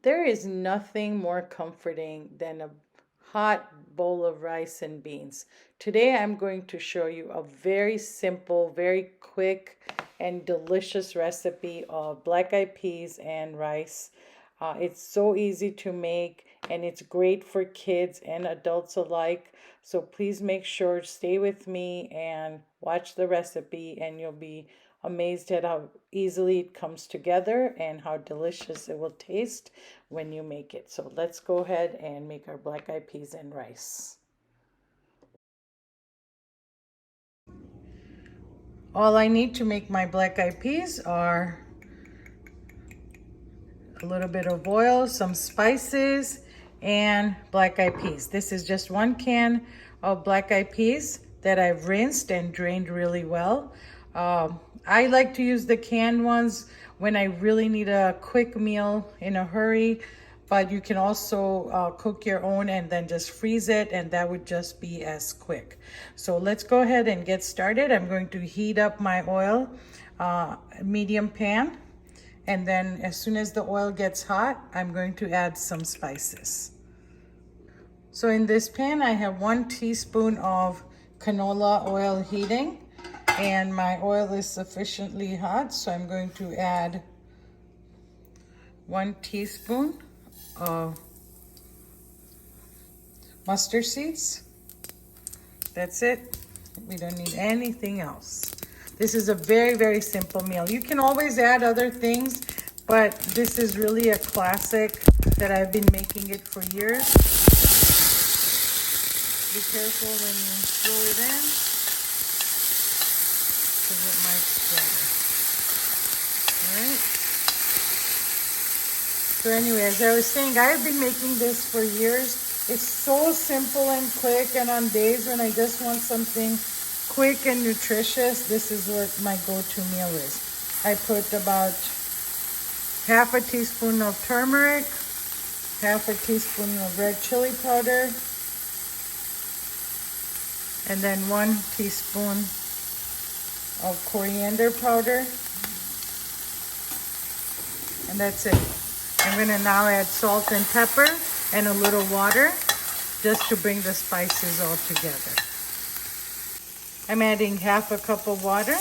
There is nothing more comforting than a hot bowl of rice and beans. Today I'm going to show you a very simple, very quick, and delicious recipe of black eyed peas and rice. It's so easy to make and it's great for kids and adults alike. So please make sure to stay with me and watch the recipe, and you'll be amazed at how easily it comes together and how delicious it will taste when you make it. So let's go ahead and make our black eyed peas and rice. All I need to make my black eyed peas are a little bit of oil, some spices, and black eyed peas. This is just 1 can of black eyed peas that I've rinsed and drained really well. I like to use the canned ones when I really need a quick meal in a hurry, but you can also cook your own and then just freeze it, and that would just be as quick. So let's go ahead and get started. I'm going to heat up my oil, medium pan. And then as soon as the oil gets hot, I'm going to add some spices. So in this pan, I have 1 teaspoon of canola oil heating, and my oil is sufficiently hot. So I'm going to add 1 teaspoon of mustard seeds. That's it. We don't need anything else. This is a very, very simple meal. You can always add other things, but this is really a classic that I've been making it for years. Be careful when you throw it in, because it might splatter. All right. So anyway, as I was saying, I've been making this for years. It's so simple and quick, and on days when I just want something quick and nutritious, this is what my go-to meal is. I put about half a teaspoon of turmeric, half a teaspoon of red chili powder, and then 1 teaspoon of coriander powder, and that's it. I'm going to now add salt and pepper and a little water just to bring the spices all together. I'm adding half a cup of water.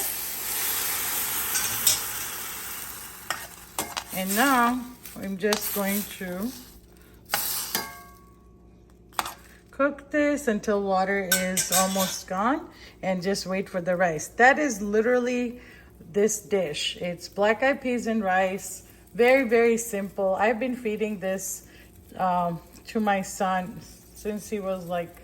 And now I'm just going to cook this until water is almost gone and just wait for the rice. That is literally this dish. It's black eyed peas and rice. Very, very simple. I've been feeding this to my son since he was like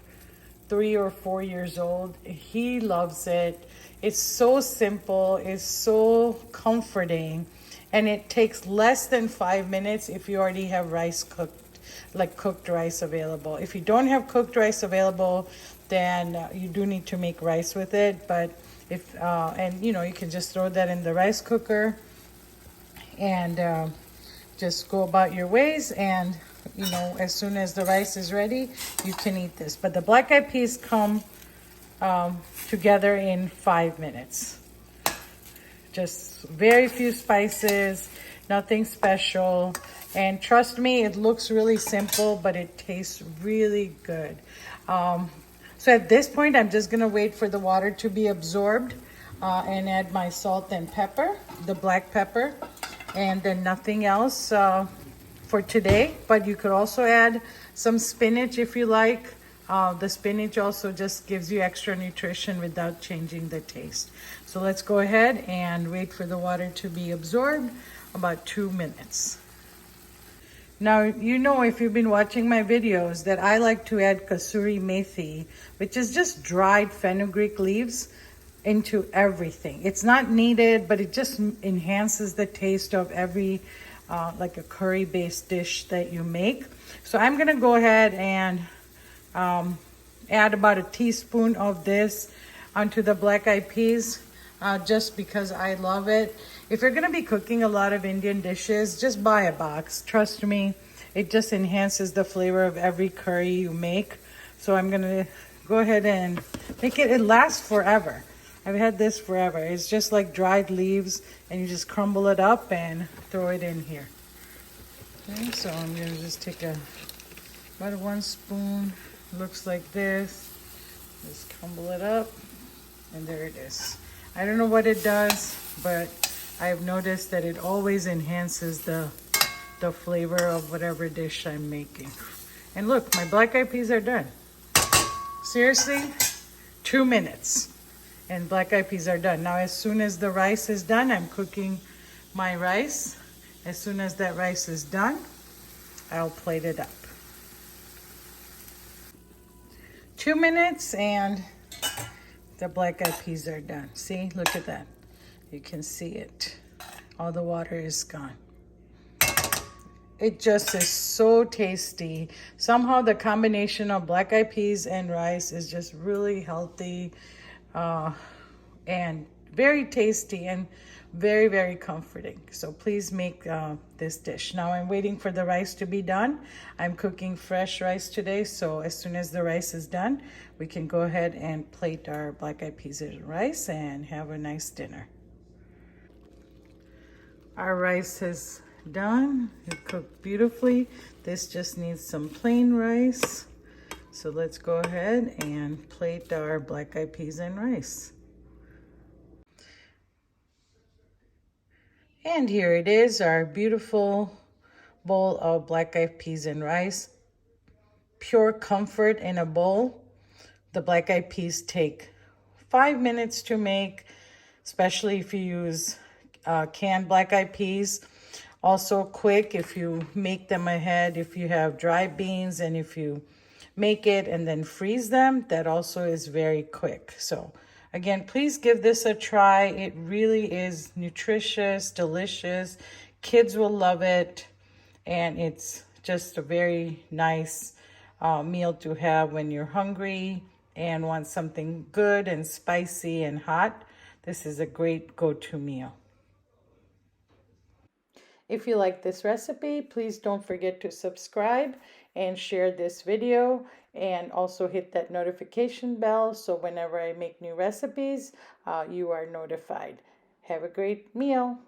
3 or 4 years old. He loves it. It's so simple, it's so comforting, and it takes less than 5 minutes if you already have rice cooked, like cooked rice available. If you don't have cooked rice available, then you do need to make rice with it. But if and you know, you can just throw that in the rice cooker and just go about your ways, and you know, as soon as the rice is ready, you can eat this. But the black eyed peas come together in 5 minutes. Just very few spices, nothing special. And trust me, it looks really simple, but it tastes really good. So at this point, I'm just gonna wait for the water to be absorbed and add my salt and pepper, the black pepper, and then nothing else for today. But you could also add some spinach if you like. The spinach also just gives you extra nutrition without changing the taste. So let's go ahead and wait for the water to be absorbed, about 2 minutes. Now, you know, if you've been watching my videos, that I like to add kasuri methi, which is just dried fenugreek leaves, into everything. It's not needed, but it just enhances the taste of every like a curry based dish that you make. So I'm gonna go ahead and add about a teaspoon of this onto the black eyed peas, just because I love it. If you're gonna be cooking a lot of Indian dishes, just buy a box. Trust me, it just enhances the flavor of every curry you make. So I'm gonna go ahead and make it. It lasts forever. I've had this forever. It's just like dried leaves, and you just crumble it up and throw it in here. Okay, so I'm gonna just take about 1 spoon. Looks like this. Just crumble it up, and there it is. I don't know what it does, but I've noticed that it always enhances the flavor of whatever dish I'm making. And look, my black eyed peas are done. Seriously, 2 minutes and black eyed peas are done. Now, as soon as the rice is done, I'm cooking my rice. As soon as that rice is done, I'll plate it up. 2 minutes and the black eyed peas are done. See, look at that. You can see it. All the water is gone. It just is so tasty. Somehow the combination of black eyed peas and rice is just really healthy and very tasty and very, very comforting. So please make this dish. Now I'm waiting for the rice to be done. I'm cooking fresh rice today, so as soon as the rice is done, we can go ahead and plate our black eyed peas and rice and have a nice dinner. Our rice is done. It cooked beautifully. This just needs some plain rice. So let's go ahead and plate our black eyed peas and rice. And here it is, our beautiful bowl of black eyed peas and rice. Pure comfort in a bowl. The black eyed peas take 5 minutes to make, especially if you use canned black eyed peas. Also quick if you make them ahead, if you have dry beans and if you make it and then freeze them, that also is very quick. So again, please give this a try. It really is nutritious, delicious. Kids will love it. And it's just a very nice meal to have when you're hungry and want something good and spicy and hot. This is a great go-to meal. If you like this recipe, please don't forget to subscribe and share this video, and also hit that notification bell so whenever I make new recipes, you are notified. Have a great meal.